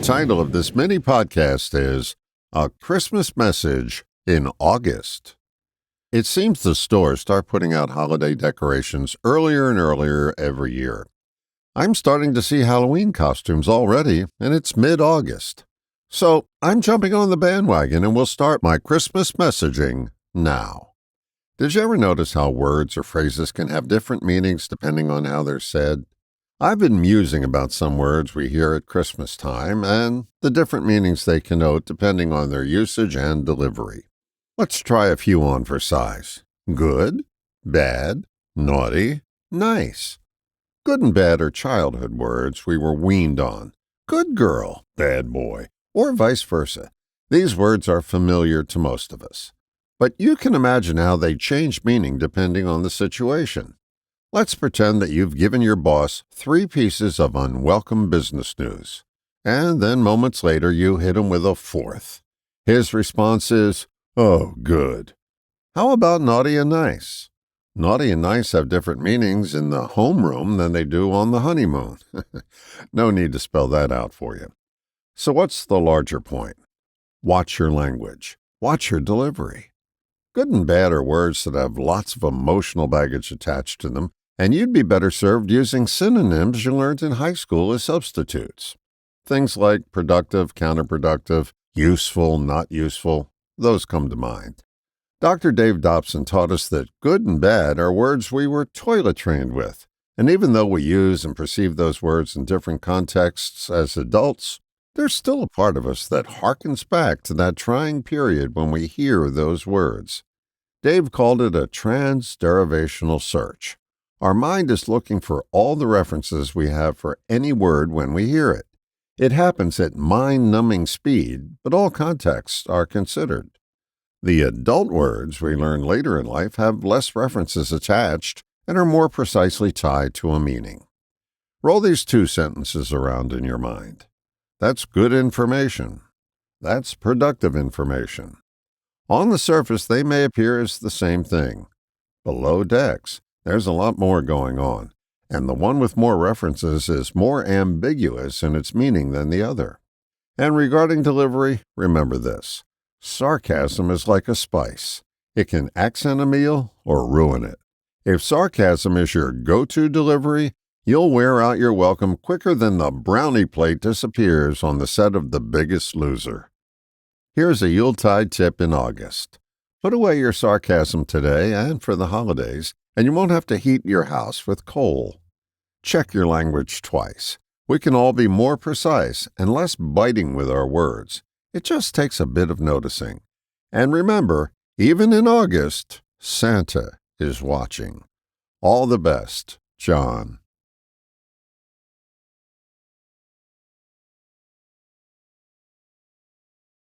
title of this mini podcast is A Christmas Message in August. It seems the stores start putting out holiday decorations earlier and earlier every year. I'm starting to see Halloween costumes already, and it's mid-August. So I'm jumping on the bandwagon and we'll start my Christmas messaging now. Did you ever notice how words or phrases can have different meanings depending on how they're said? I've been musing about some words we hear at Christmas time and the different meanings they connote depending on their usage and delivery. Let's try a few on for size. Good, bad, naughty, nice. Good and bad are childhood words we were weaned on. Good girl, bad boy, or vice versa. These words are familiar to most of us. But you can imagine how they change meaning depending on the situation. Let's pretend that you've given your boss 3 pieces of unwelcome business news, and then moments later you hit him with a 4th. His response is, "Oh, good." How about naughty and nice? Naughty and nice have different meanings in the homeroom than they do on the honeymoon. No need to spell that out for you. So what's the larger point? Watch your language. Watch your delivery. Good and bad are words that have lots of emotional baggage attached to them, and you'd be better served using synonyms you learned in high school as substitutes. Things like productive, counterproductive, useful, not useful, those come to mind. Dr. Dave Dobson taught us that good and bad are words we were toilet trained with, and even though we use and perceive those words in different contexts as adults, there's still a part of us that harkens back to that trying period when we hear those words. Dave called it a transderivational search. Our mind is looking for all the references we have for any word when we hear it. It happens at mind-numbing speed, but all contexts are considered. The adult words we learn later in life have less references attached and are more precisely tied to a meaning. Roll these 2 sentences around in your mind. That's good information. That's productive information. On the surface, they may appear as the same thing. Below decks, there's a lot more going on, and the one with more references is more ambiguous in its meaning than the other. And regarding delivery, remember this. Sarcasm is like a spice. It can accent a meal or ruin it. If sarcasm is your go-to delivery, you'll wear out your welcome quicker than the brownie plate disappears on the set of The Biggest Loser. Here's a Yuletide tip in August. Put away your sarcasm today and for the holidays, and you won't have to heat your house with coal. Check your language twice. We can all be more precise and less biting with our words. It just takes a bit of noticing. And remember, even in August, Santa is watching. All the best, John.